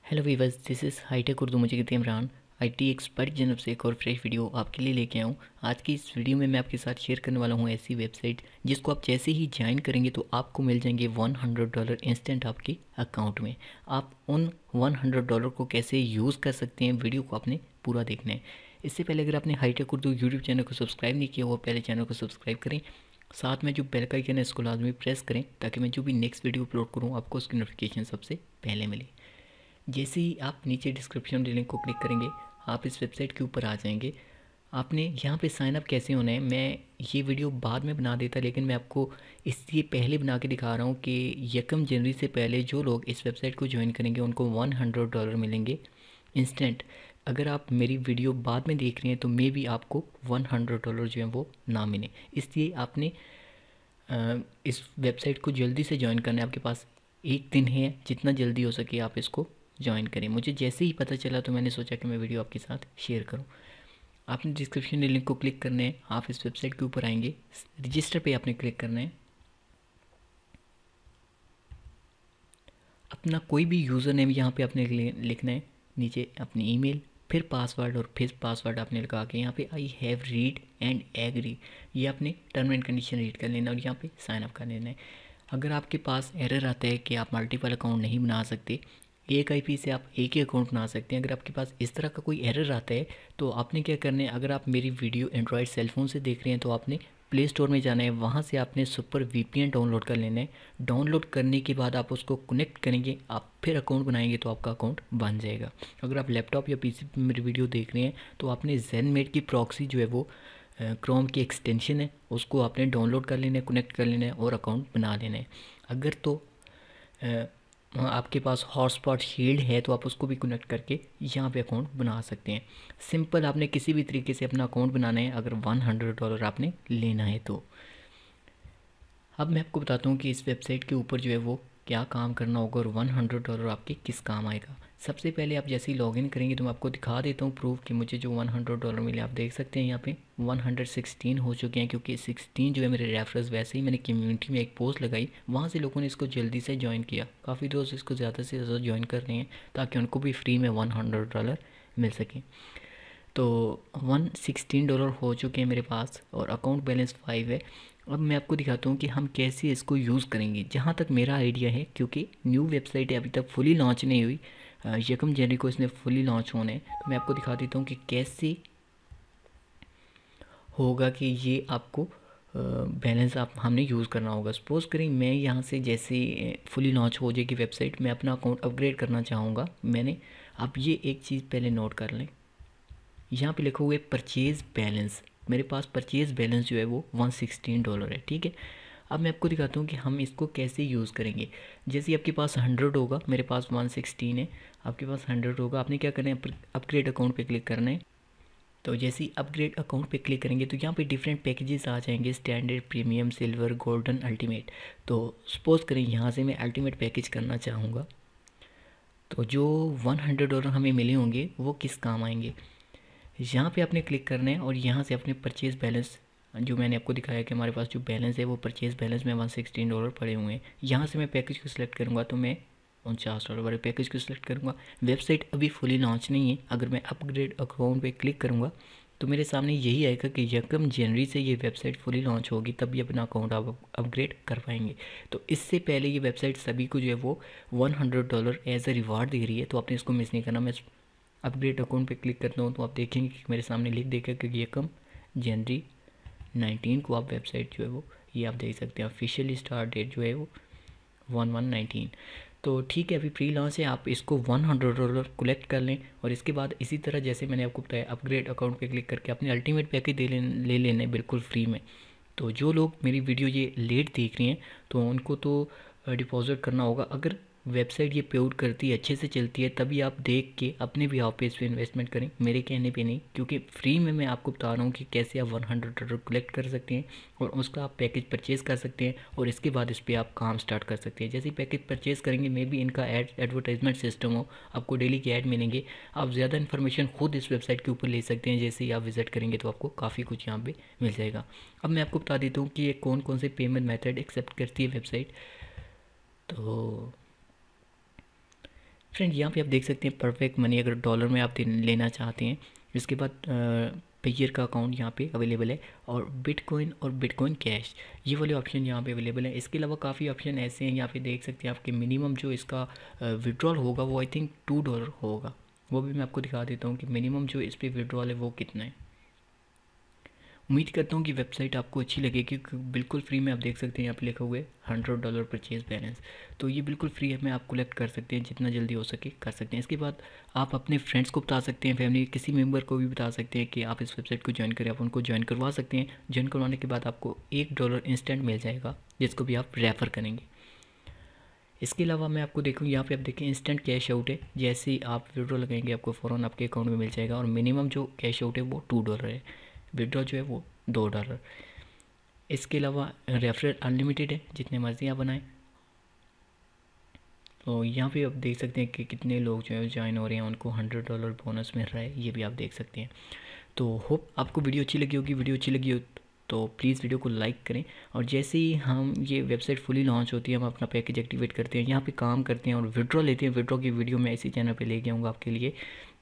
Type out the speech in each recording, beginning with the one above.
Hello viewers, this is hitech Urdu मुझे कहते हैं इमरान। आईटी एक्सपर्ट जनब से एक और फ्रेश वीडियो आपके लिए लेके आया हूँ। आज की इस वीडियो में मैं आपके साथ शेयर करने वाला हूँ ऐसी वेबसाइट जिसको आप जैसे ही ज्वाइन करेंगे तो आपको मिल जाएंगे $100 इंस्टेंट आपके अकाउंट में। आप उन $100 को कैसे यूज़ कर सकते हैं, वीडियो को आपने पूरा देखना है। इससे पहले अगर आपने हाईटेक उर्दू यूट्यूब चैनल को सब्सक्राइब नहीं किया वो पहले चैनल को सब्सक्राइब करें। साथ में जो बेल का आइकन है इसको लाजमी प्रेस करें ताकि मैं जो भी नेक्स्ट वीडियो अपलोड करूँ आपको उसकी नोटिफिकेशन सबसे पहले मिले। जैसे ही आप नीचे डिस्क्रिप्शन लिंक को क्लिक करेंगे आप इस वेबसाइट के ऊपर आ जाएंगे। आपने यहाँ पे साइन अप कैसे होना है, मैं ये वीडियो बाद में बना देता लेकिन मैं आपको इसलिए पहले बना के दिखा रहा हूँ कि 1 जनवरी से पहले जो लोग इस वेबसाइट को ज्वाइन करेंगे उनको $100 मिलेंगे इंस्टेंट। अगर आप मेरी वीडियो बाद में देख रहे हैं तो मे भी आपको $100 जो है वो ना मिले, इसलिए आपने इस वेबसाइट को जल्दी से ज्वाइन करना है। आपके पास एक दिन है, जितना जल्दी हो सके आप इसको ज्वाइन करें। मुझे जैसे ही पता चला तो मैंने सोचा कि मैं वीडियो आपके साथ शेयर करूं। आपने डिस्क्रिप्शन में लिंक को क्लिक करना है, आप इस वेबसाइट के ऊपर आएंगे, रजिस्टर पे आपने क्लिक करना है। अपना कोई भी यूज़र नेम यहाँ पे आपने लिखना है, नीचे अपनी ईमेल, फिर पासवर्ड और फिर पासवर्ड आपने लगा के यहाँ पे I have read and agree ये आपने टर्म एंड कंडीशन रीड कर लेना और यहाँ पे साइन अप कर लेना है। अगर आपके पास एरर आता है कि आप मल्टीपल अकाउंट नहीं बना सकते, एक आईपी से आप एक ही अकाउंट बना सकते हैं, अगर आपके पास इस तरह का कोई एरर आता है तो आपने क्या करना है, अगर आप मेरी वीडियो एंड्रॉयड सेलफोन से देख रहे हैं तो आपने प्ले स्टोर में जाना है, वहाँ से आपने सुपर वीपीएन डाउनलोड कर लेना है। डाउनलोड करने के बाद आप उसको कनेक्ट करेंगे, आप फिर अकाउंट बनाएंगे तो आपका अकाउंट बन जाएगा। अगर आप लैपटॉप या पीसी पर मेरी वीडियो देख रहे हैं तो आपने ज़ेनमेट की प्रॉक्सी जो है वो क्रोम की एक्सटेंशन है उसको आपने डाउनलोड कर लेना है, कनेक्ट कर लेना है और अकाउंट बना लेना है। अगर तो आपके पास हॉटस्पॉट शील्ड है तो आप उसको भी कनेक्ट करके यहाँ पे अकाउंट बना सकते हैं। सिंपल, आपने किसी भी तरीके से अपना अकाउंट बनाना है अगर $100 आपने लेना है तो। अब मैं आपको बताता हूँ कि इस वेबसाइट के ऊपर जो है वो क्या काम करना होगा और $100 आपके किस काम आएगा। सबसे पहले आप जैसे ही लॉगिन करेंगे तो मैं आपको दिखा देता हूँ प्रूफ कि मुझे जो $100 मिले। आप देख सकते हैं यहाँ पे 116 हो चुके हैं क्योंकि 16 जो है मेरे रेफरेंस, वैसे ही मैंने कम्युनिटी में एक पोस्ट लगाई, वहाँ से लोगों ने इसको जल्दी से ज्वाइन किया। काफ़ी दोस्त इसको ज़्यादा से ज़्यादा ज्वाइन कर रहे हैं ताकि उनको भी फ्री में $100 मिल सके। तो $116 हो चुके हैं मेरे पास और अकाउंट बैलेंस 5 है। अब मैं आपको दिखाता हूँ कि हम कैसे इसको यूज़ करेंगे। जहाँ तक मेरा आइडिया है, क्योंकि न्यू वेबसाइट है, अभी तक फुली लॉन्च नहीं हुई, 1 जनवरी को इसने फुली लॉन्च होना है, तो मैं आपको दिखा देता हूँ कि कैसे होगा कि ये आपको बैलेंस आप हमने यूज़ करना होगा। सपोज़ करें मैं यहाँ से जैसे फुली लॉन्च हो जाएगी वेबसाइट, मैं अपना अकाउंट अपग्रेड करना चाहूँगा। मैंने, आप ये एक चीज़ पहले नोट कर लें, यहाँ पे लिखा हुआ है परचेज़ बैलेंस। मेरे पास परचेज़ बैलेंस जो है वो $116 है, ठीक है। अब मैं आपको दिखाता हूँ कि हम इसको कैसे यूज़ करेंगे। जैसे आपके पास 100 होगा, मेरे पास 116 है, आपके पास 100 होगा, आपने क्या करना है, अपग्रेड अकाउंट पे क्लिक करना है। तो जैसे ही अपग्रेड अकाउंट पे क्लिक करेंगे तो यहाँ पे डिफरेंट पैकेजेस आ जाएंगे, standard, premium, silver, golden, ultimate. तो सपोज़ करें यहाँ से मैं अल्टीमेट पैकेज करना चाहूँगा, तो जो $100 हमें मिले होंगे वो किस काम आएंगे। यहाँ पे आपने क्लिक करना है और यहाँ से अपने परचेज़ बैलेंस, जो मैंने आपको दिखाया कि हमारे पास जो बैलेंस है वो परचेज़ बैलेंस में $116 पड़े हुए हैं। यहाँ से मैं पैकेज को सिलेक्ट करूँगा तो मैं $49 वाले पैकेज को सिलेक्ट करूँगा। वेबसाइट अभी फुली लॉन्च नहीं है, अगर मैं अपग्रेड अकाउंट पे क्लिक करूँगा तो मेरे सामने यही आएगा कि 1 जनवरी से ये वेबसाइट फुली लॉन्च होगी, तभी अपना अकाउंट आप अपग्रेड कर पाएंगे। तो इससे पहले ये वेबसाइट सभी को जो है वो $100 एज ए रिवार्ड दे रही है, तो आपने इसको मिस नहीं करना। मैं अपग्रेड अकाउंट पे क्लिक करता हूँ तो आप देखेंगे कि मेरे सामने लिख देगा कि 1 जनवरी 19 को आप वेबसाइट जो है वो, ये आप देख सकते हैं ऑफिशियली स्टार्ट डेट जो है वो 1/1/19। तो ठीक है, अभी प्री लॉन्च है, आप इसको $100 कलेक्ट कर लें और इसके बाद इसी तरह जैसे मैंने आपको बताया अपग्रेड अकाउंट पे क्लिक करके अपने अल्टीमेट पैकेज ले लेने बिल्कुल फ्री में। तो जो लोग मेरी वीडियो ये लेट देख रहे हैं तो उनको तो डिपॉजिट करना होगा। अगर वेबसाइट ये पे आउट करती है, अच्छे से चलती है, तभी आप देख के अपने भी आप पे इस पर इन्वेस्टमेंट करें, मेरे कहने पे नहीं, क्योंकि फ्री में मैं आपको बता रहा हूँ कि कैसे आप $100 कलेक्ट कर सकते हैं और उसका आप पैकेज परचेज़ कर सकते हैं और इसके बाद इस पर आप काम स्टार्ट कर सकते हैं। जैसे ही पैकेज परचेज़ करेंगे, मे भी इनका एडवर्टाइजमेंट सिस्टम हो, आपको डेली के ऐड मिलेंगे, आप ज़्यादा इन्फॉर्मेशन खुद इस वेबसाइट के ऊपर ले सकते हैं। जैसे ही आप विज़िट करेंगे तो आपको काफ़ी कुछ यहाँ पर मिल जाएगा। अब मैं आपको बता देता हूँ कि ये कौन कौन से पेमेंट मेथड एक्सेप्ट करती है वेबसाइट। तो फ्रेंड यहाँ पे आप देख सकते हैं परफेक्ट मनी अगर डॉलर में आप लेना चाहते हैं। इसके बाद पेयर का अकाउंट यहाँ पे अवेलेबल है, और बिटकॉइन और बिटकॉइन कैश ये वाले ऑप्शन यहाँ पे अवेलेबल है। इसके अलावा काफ़ी ऑप्शन ऐसे हैं, यहाँ पे देख सकते हैं आपके मिनिमम जो इसका विड्रॉल होगा वो आई थिंक $2 होगा। वो भी मैं आपको दिखा देता हूँ कि मिनिमम जो इस पर विड्रॉल है वो कितना है। उम्मीद करता हूँ कि वेबसाइट आपको अच्छी लगेगी, क्योंकि बिल्कुल फ्री में आप देख सकते हैं यहाँ पे लिखा हुआ है $100 परचेज बैलेंस। तो ये बिल्कुल फ्री है, में आप कलेक्ट कर सकते हैं, जितना जल्दी हो सके कर सकते हैं। इसके बाद आप अपने फ्रेंड्स को बता सकते हैं, फैमिली किसी मेंबर को भी बता सकते हैं कि आप इस वेबसाइट को ज्वाइन करें। आप उनको ज्वाइन करवा सकते हैं। ज्वाइन करवाने के बाद आपको $1 इंस्टेंट मिल जाएगा, जिसको भी आप रेफ़र करेंगे। इसके अलावा मैं आपको देखूँ यहाँ पे आप देखें इंस्टेंट कैश आउट है, जैसे ही आप विड्रॉ लगाएंगे आपको फ़ौरन आपके अकाउंट में मिल जाएगा। और मिनिमम जो कैश आउट है वो $2 है, विड्रॉ जो है वो $2। इसके अलावा रेफरल अनलिमिटेड है, जितने मर्ज़ी आप बनाएं। तो यहाँ पे आप देख सकते हैं कि कितने लोग जो है ज्वाइन हो रहे हैं, उनको $100 बोनस मिल रहा है, ये भी आप देख सकते हैं। तो होप आपको वीडियो अच्छी लगी होगी। वीडियो अच्छी लगी हो तो प्लीज़ वीडियो को लाइक करें। और जैसे ही हम ये वेबसाइट फुली लॉन्च होती है, हम अपना पैकेज एक्टिवेट करते हैं, यहाँ पे काम करते हैं और विड्रॉ लेते हैं। विड्रॉ की वीडियो मैं इसी चैनल पे लेके आऊँगा आपके लिए।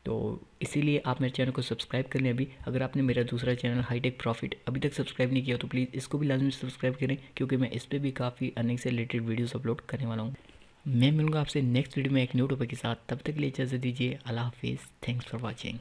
तो इसीलिए आप मेरे चैनल को सब्सक्राइब कर लें अभी। अगर आपने मेरा दूसरा चैनल हाईटेक प्रॉफिट अभी तक सब्सक्राइब नहीं किया तो प्लीज़ इसको भी लाजमी सब्सक्राइब करें, क्योंकि मैं इस पर भी काफ़ी अर्निंग से रिलेटेड वीडियोज़ अपलोड करने वाला हूँ। मैं मिलूँगा आपसे नेक्स्ट वीडियो में एक न्यू टॉपिक के साथ। तब तक के लिए इजाज़त दीजिए। अल्लाह हाफिज़। Thanks for watching.